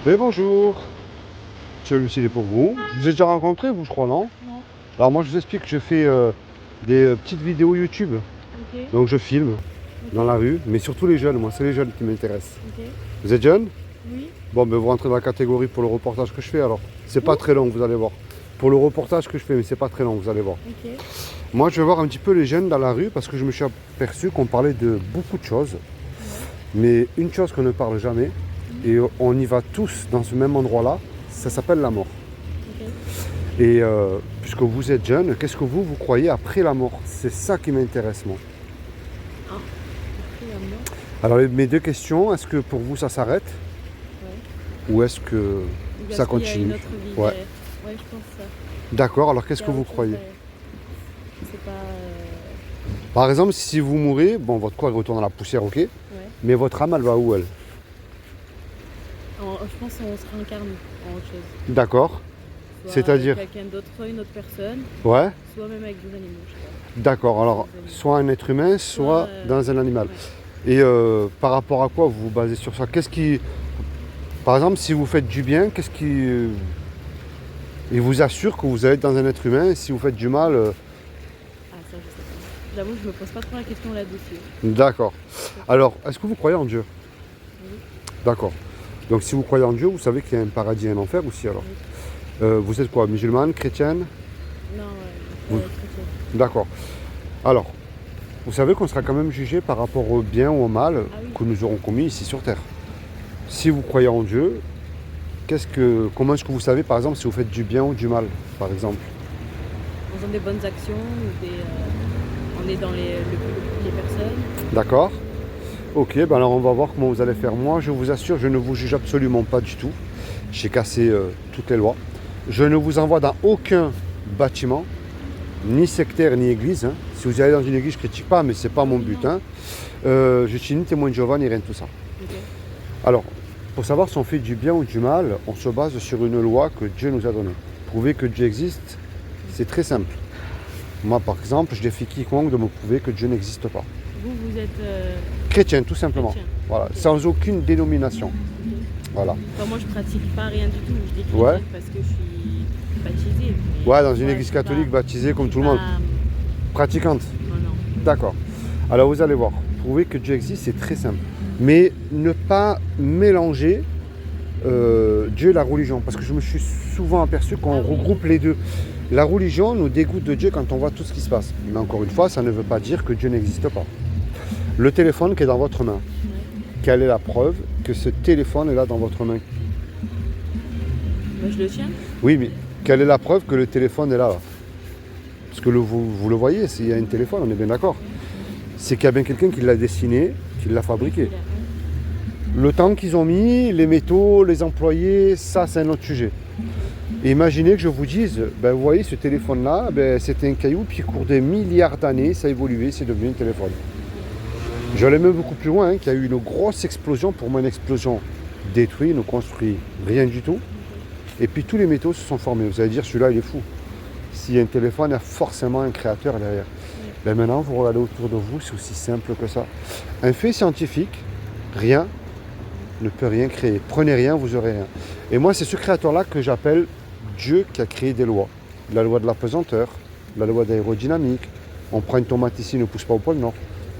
Mais bonjour, celui-ci est pour vous. Je vous ai déjà rencontré, vous, je crois, non? Non. Alors moi, je vous explique que je fais des petites vidéos YouTube. Ok. Donc je filme Ok. dans la rue, mais surtout les jeunes, moi, c'est les jeunes qui m'intéressent. Ok. Vous êtes jeune? Oui. Bon, ben vous rentrez dans la catégorie pour le reportage que je fais alors. C'est pas Où? très long, vous allez voir. Pour le reportage que je fais, mais c'est pas très long, vous allez voir. Ok. Moi, je vais voir un petit peu les jeunes dans la rue parce que je me suis aperçu qu'on parlait de beaucoup de choses. Mais une chose qu'on ne parle jamais, et on y va tous dans ce même endroit-là, ça s'appelle la mort. Ok. Et puisque vous êtes jeune, qu'est-ce que vous croyez après la mort? C'est ça qui m'intéresse, moi. Ah. Après la mort. Alors, mes deux questions, est-ce que pour vous ça s'arrête? Ouais. Ou est-ce que Ou ça est-ce qu'il y a continue? une autre vie Ouais. derrière? Ouais, je pense ça. D'accord, alors qu'est-ce Il y que a vous autre chose croyez? derrière. C'est pas. Par exemple, si vous mourrez, bon, votre corps il retourne dans la poussière, ok, Ouais. mais votre âme, elle va où, elle? Je pense qu'on se réincarne en autre chose. D'accord, Soit c'est-à-dire? quelqu'un d'autre, soit une autre personne, Ouais, soit même avec des animaux, je sais pas. d'accord, alors, soit un être humain, soit dans un animal. Ouais. Et par rapport à quoi vous vous basez sur ça? Qu'est-ce qui... Par exemple, si vous faites du bien, qu'est-ce qui... il vous assure que vous allez être dans un être humain, et si vous faites du mal... Ah, ça, je sais pas. J'avoue, je me pose pas trop la question là-dessus. D'accord. Alors, est-ce que vous croyez en Dieu? Oui. D'accord. Donc si vous croyez en Dieu, vous savez qu'il y a un paradis et un enfer aussi alors. Oui. Vous êtes quoi? Musulmane, chrétienne? Non, Oui. chrétienne. D'accord. Alors, vous savez qu'on sera quand même jugé par rapport au bien ou au mal Ah oui. que nous aurons commis ici sur Terre. Si vous croyez en Dieu, comment est-ce que vous savez par exemple si vous faites du bien ou du mal, par exemple? En faisant des bonnes actions, ou on est dans les personnes. D'accord. Ok, ben alors on va voir comment vous allez faire. Moi, je vous assure, je ne vous juge absolument pas du tout. J'ai cassé toutes les lois. Je ne vous envoie dans aucun bâtiment, ni sectaire, ni église. Hein. Si vous allez dans une église, je ne critique pas, mais ce n'est pas mon but. Hein. Je suis ni témoin de Jéhovah, ni rien de tout ça. Okay. Alors, pour savoir si on fait du bien ou du mal, on se base sur une loi que Dieu nous a donnée. Prouver que Dieu existe, c'est très simple. Moi, par exemple, je défie quiconque de me prouver que Dieu n'existe pas. Vous êtes chrétien, tout simplement. chrétien. Voilà, Okay. sans aucune dénomination. Okay. Voilà. Enfin, moi, je pratique pas rien du tout. Je dis chrétienne Ouais. parce que je suis baptisée. Ouais, dans une église catholique, baptisée comme tout le monde. Pratiquante. Non, non. D'accord. Alors vous allez voir, prouver que Dieu existe, c'est très simple. Mais ne pas mélanger Dieu et la religion. Parce que je me suis souvent aperçu qu'on regroupe les deux. La religion nous dégoûte de Dieu quand on voit tout ce qui se passe. Mais encore une fois, ça ne veut pas dire que Dieu n'existe pas. Le téléphone qui est dans votre main, quelle est la preuve que ce téléphone est là dans votre main? Moi, je le tiens. Oui, mais quelle est la preuve que le téléphone est là? Parce que vous le voyez, s'il y a un téléphone, on est bien d'accord. C'est qu'il y a bien quelqu'un qui l'a dessiné, qui l'a fabriqué. Le temps qu'ils ont mis, les métaux, les employés, ça c'est un autre sujet. Et imaginez que je vous dise, ben, vous voyez ce téléphone-là, ben, c'était un caillou, puis au cours des milliards d'années, ça a évolué, c'est devenu un téléphone. J'allais même beaucoup plus loin, qu'il y a eu une grosse explosion, pour moi une explosion détruit, ne construit rien du tout. Et puis tous les métaux se sont formés. Vous allez dire, celui-là il est fou. S'il y a un téléphone, il y a forcément un créateur derrière. Ben maintenant, vous regardez autour de vous, c'est aussi simple que ça. Un fait scientifique, rien ne peut rien créer. Prenez rien, vous aurez rien. Et moi, c'est ce créateur-là que j'appelle Dieu qui a créé des lois. La loi de la pesanteur, la loi d'aérodynamique. On prend une tomate ici, ne pousse pas au pôle Nord.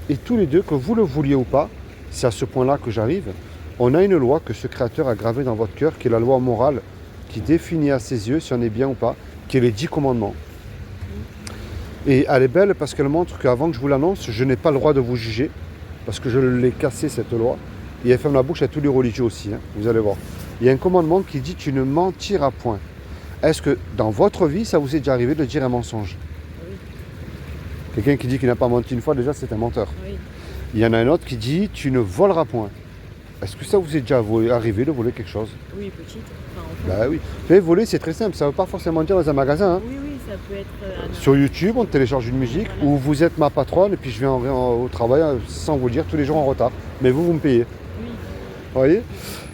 Et tous les deux, que vous le vouliez ou pas, c'est à ce point-là que j'arrive, on a une loi que ce créateur a gravée dans votre cœur, qui est la loi morale, qui définit à ses yeux si on est bien ou pas, qui est les 10 commandements. Et elle est belle parce qu'elle montre qu'avant que je vous l'annonce, je n'ai pas le droit de vous juger, parce que je l'ai cassée cette loi. Et elle ferme la bouche à tous les religieux aussi, hein, vous allez voir. Il y a un commandement qui dit « tu ne mentiras point ». Est-ce que dans votre vie, ça vous est déjà arrivé de dire un mensonge? Oui. Quelqu'un qui dit qu'il n'a pas menti une fois, déjà c'est un menteur. Oui. Il y en a un autre qui dit « tu ne voleras point ». Est-ce que ça vous est déjà arrivé de voler quelque chose? Oui, petite. Enfin, enfant. Bah oui. Vous savez, voler c'est très simple, ça ne veut pas forcément dire dans un magasin. Hein. Oui, oui, ça peut être... Sur YouTube, on télécharge une musique où vous êtes ma patronne et puis je viens au travail sans vous le dire tous les jours en retard. Mais vous me payez. Oui. Vous voyez?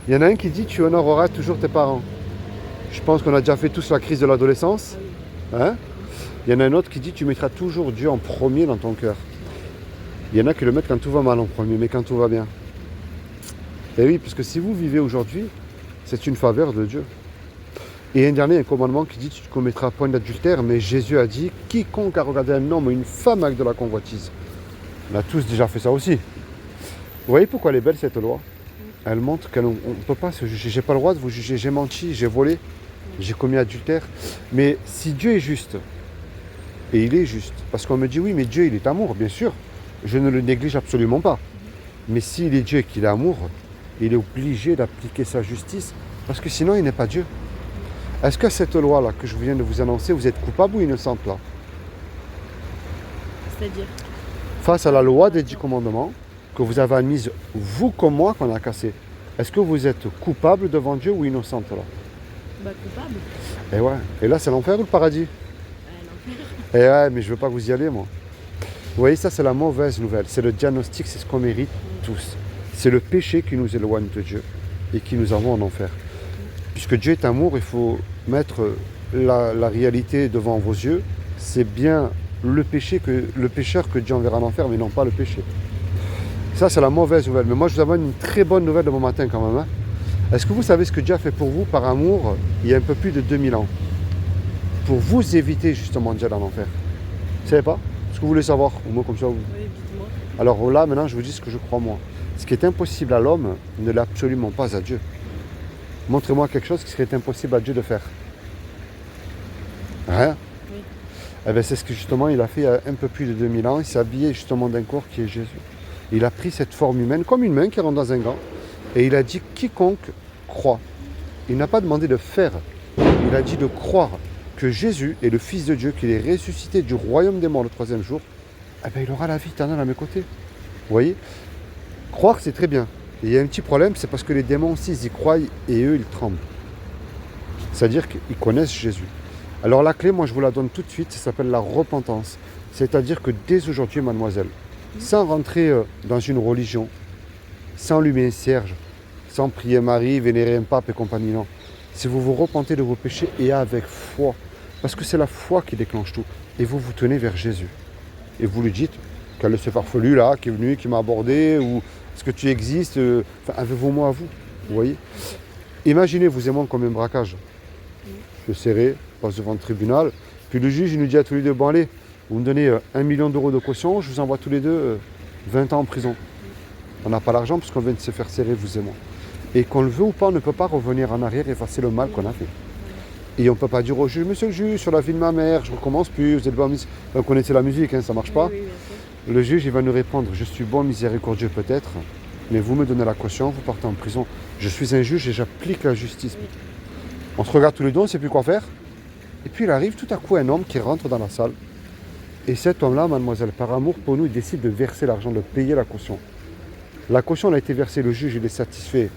Il y en a un qui dit tu honoreras toujours tes parents. Je pense qu'on a déjà fait tous la crise de l'adolescence. Oui. Hein? Il y en a un autre qui dit tu mettras toujours Dieu en premier dans ton cœur. Il y en a qui le mettent quand tout va mal en premier, mais quand tout va bien. Et oui, parce que si vous vivez aujourd'hui, C'est une faveur de Dieu. Et un dernier, un commandement qui dit, tu ne commettras point d'adultère, mais Jésus a dit, quiconque a regardé un homme ou une femme avec de la convoitise. On a tous déjà fait ça aussi. Vous voyez pourquoi elle est belle cette loi? Elle montre qu'on ne peut pas se juger. J'ai pas le droit de vous juger, j'ai menti, j'ai volé, j'ai commis adultère. Mais si Dieu est juste, et il est juste, parce qu'on me dit oui, mais Dieu il est amour, bien sûr, je ne le néglige absolument pas. Mais s'il est Dieu et qu'il est amour, il est obligé d'appliquer sa justice, parce que sinon il n'est pas Dieu. Est-ce que cette loi-là que je viens de vous annoncer, vous êtes coupable ou innocente là? C'est-à-dire? Face à la loi des 10 commandements, que vous avez admise, vous comme moi, qu'on a cassé, est-ce que vous êtes coupable devant Dieu ou innocente là? Bah, coupable. Et ouais, et là c'est l'enfer ou le paradis? L'enfer. Et ouais, mais je veux pas que vous y allez moi. Vous voyez, ça c'est la mauvaise nouvelle, c'est le diagnostic, c'est ce qu'on mérite tous. C'est le péché qui nous éloigne de Dieu et qui nous envoie en enfer. Puisque Dieu est amour, il faut mettre la réalité devant vos yeux. C'est bien le pécheur que Dieu enverra en enfer, mais non pas le péché. Ça, c'est la mauvaise nouvelle. Mais moi, je vous avais une très bonne nouvelle de bon matin quand même. Hein. Est-ce que vous savez ce que Dieu a fait pour vous par amour il y a un peu plus de 2000 ans? Pour vous éviter justement Dieu en enfer. Vous ne savez pas? Est-ce que vous voulez savoir? Au moins comme ça, vous... Oui, dites-moi. Alors là, maintenant, je vous dis ce que je crois moi. Ce qui est impossible à l'homme ne l'est absolument pas à Dieu. Montrez-moi quelque chose qui serait impossible à Dieu de faire. Rien. Oui. Eh bien, c'est ce que justement il a fait il y a un peu plus de 2000 ans. Il s'est habillé justement d'un corps qui est Jésus. Il a pris cette forme humaine comme une main qui rentre dans un gant. Et il a dit quiconque croit. Il n'a pas demandé de faire. Il a dit de croire que Jésus est le Fils de Dieu, qu'il est ressuscité du royaume des morts le 3e jour. Eh bien, il aura la vie éternelle à mes côtés. Vous voyez? Croire, c'est très bien. Et il y a un petit problème, c'est parce que les démons aussi, ils y croient et eux, ils tremblent. C'est-à-dire qu'ils connaissent Jésus. Alors la clé, moi je vous la donne tout de suite, ça s'appelle la repentance. C'est-à-dire que dès aujourd'hui, mademoiselle, sans rentrer dans une religion, sans allumer un cierge, sans prier Marie, vénérer un pape et compagnie, non. Si vous vous repentez de vos péchés et avec foi, parce que c'est la foi qui déclenche tout, et vous vous tenez vers Jésus. Et vous lui dites, quel est ce farfelu là qui est venu, qui m'a abordé, ou est-ce que tu existes, avez-vous moi à vous, vous voyez? Imaginez, vous et moi, comme un braquage. Je serré, passe devant le tribunal, puis le juge il nous dit à tous les deux, bon allez, vous me donnez 1 million d'euros de caution, je vous envoie tous les deux 20 ans en prison. On n'a pas l'argent parce qu'on vient de se faire serrer, vous et moi. Et qu'on le veut ou pas, on ne peut pas revenir en arrière et effacer le mal qu'on a fait. Et on ne peut pas dire au juge, monsieur le juge, sur la vie de ma mère, je recommence plus, vous êtes bon, vous connaissez la musique, hein, ça ne marche pas. Oui, Le juge il va nous répondre, je suis bon, miséricordieux peut-être, mais vous me donnez la caution, vous partez en prison. Je suis un juge et j'applique la justice. Oui. On se regarde tous les deux, on ne sait plus quoi faire. Et puis il arrive tout à coup un homme qui rentre dans la salle. Et cet homme-là, mademoiselle, par amour pour nous, il décide de verser l'argent, de payer la caution. La caution a été versée, le juge il est satisfait,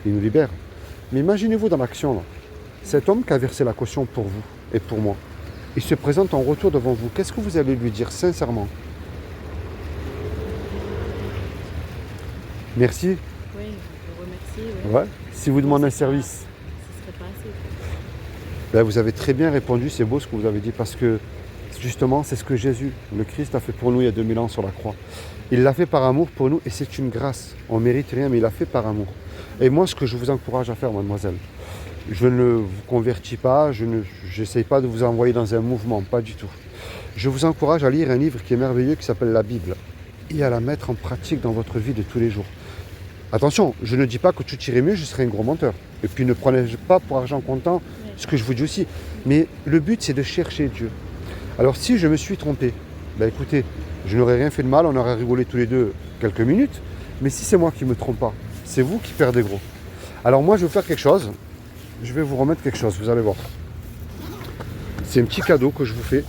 il nous libère. Mais imaginez-vous dans l'action là, cet homme qui a versé la caution pour vous et pour moi, il se présente en retour devant vous. Qu'est-ce que vous allez lui dire sincèrement? Merci. Oui, je vous remercie. Oui. Ouais. Si vous demandez un C'est pas- service, Ce serait pas assez. ben, vous avez très bien répondu, c'est beau ce que vous avez dit, parce que justement, c'est ce que Jésus, le Christ, a fait pour nous il y a 2000 ans sur la croix. Il l'a fait par amour pour nous et c'est une grâce. On ne mérite rien, mais il l'a fait par amour. Et moi, ce que je vous encourage à faire, mademoiselle, je ne vous convertis pas, je n'essaye pas de vous envoyer dans un mouvement, pas du tout. Je vous encourage à lire un livre qui est merveilleux, qui s'appelle la Bible, et à la mettre en pratique dans votre vie de tous les jours. Attention, je ne dis pas que tout irait mieux, je serai un gros menteur. Et puis ne prenez pas pour argent comptant ce que je vous dis aussi. Mais le but, c'est de chercher Dieu. Alors si je me suis trompé, ben écoutez, je n'aurais rien fait de mal, on aurait rigolé tous les deux quelques minutes. Mais si c'est moi qui ne me trompe pas, c'est vous qui perdez gros. Alors moi, je vais vous faire quelque chose. Je vais vous remettre quelque chose, vous allez voir. C'est un petit cadeau que je vous fais.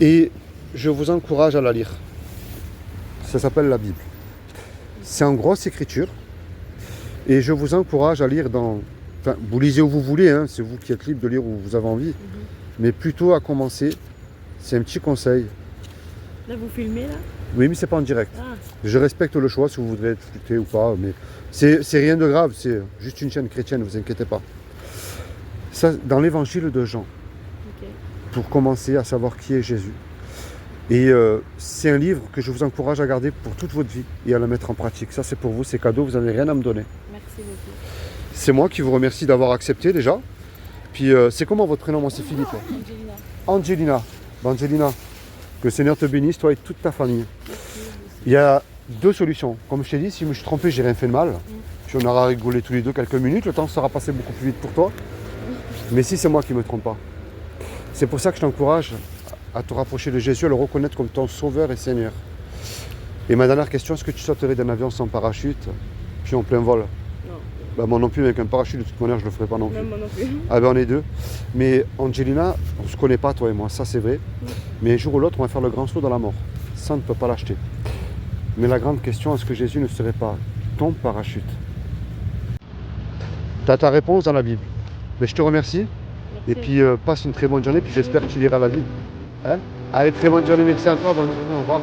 Et je vous encourage à la lire. Ça s'appelle la Bible. C'est en grosse écriture. Et je vous encourage à lire dans... Enfin, vous lisez où vous voulez, hein, c'est vous qui êtes libre de lire où vous avez envie. Mais plutôt à commencer, c'est un petit conseil. Là, vous filmez, là? Oui, mais c'est pas en direct. Ah, Je respecte le choix si vous voudrez être flouté ou pas, mais c'est rien de grave, c'est juste une chaîne chrétienne, ne vous inquiétez pas. Ça, dans l'évangile de Jean, ok. pour commencer à savoir qui est Jésus. Et c'est un livre que je vous encourage à garder pour toute votre vie et à le mettre en pratique. Ça, c'est pour vous, c'est cadeau, vous n'avez rien à me donner. Merci. beaucoup. C'est moi qui vous remercie d'avoir accepté déjà. Puis c'est comment votre prénom? Moi c'est Philippe. Angelina. Angelina. Angelina, que le Seigneur te bénisse, toi et toute ta famille. Merci. Il y a deux solutions. Comme je t'ai dit, si je me suis trompé, j'ai rien fait de mal. Puis on aura rigolé tous les deux quelques minutes, le temps sera passé beaucoup plus vite pour toi. Mais si c'est moi qui ne me trompe pas. C'est pour ça que je t'encourage à te rapprocher de Jésus, à le reconnaître comme ton sauveur et Seigneur. Et ma dernière question, est-ce que tu sauterais d'un avion sans parachute, puis en plein vol? Non, Bah, moi non plus, avec un parachute, de toute manière, je ne le ferai pas non plus. même moi non plus. Ah ben on est deux. Mais Angelina, on ne se connaît pas, toi et moi, ça c'est vrai. Mais un jour ou l'autre, on va faire le grand saut dans la mort. Ça, on ne peut pas l'acheter. Mais la grande question, est-ce que Jésus ne serait pas ton parachute? Tu as ta réponse dans la Bible. Mais je te remercie. Merci. Et puis passe une très bonne journée. Puis j'espère que tu liras la Bible. Hein? Allez, très bonne journée, merci à toi. Bonne journée, au revoir.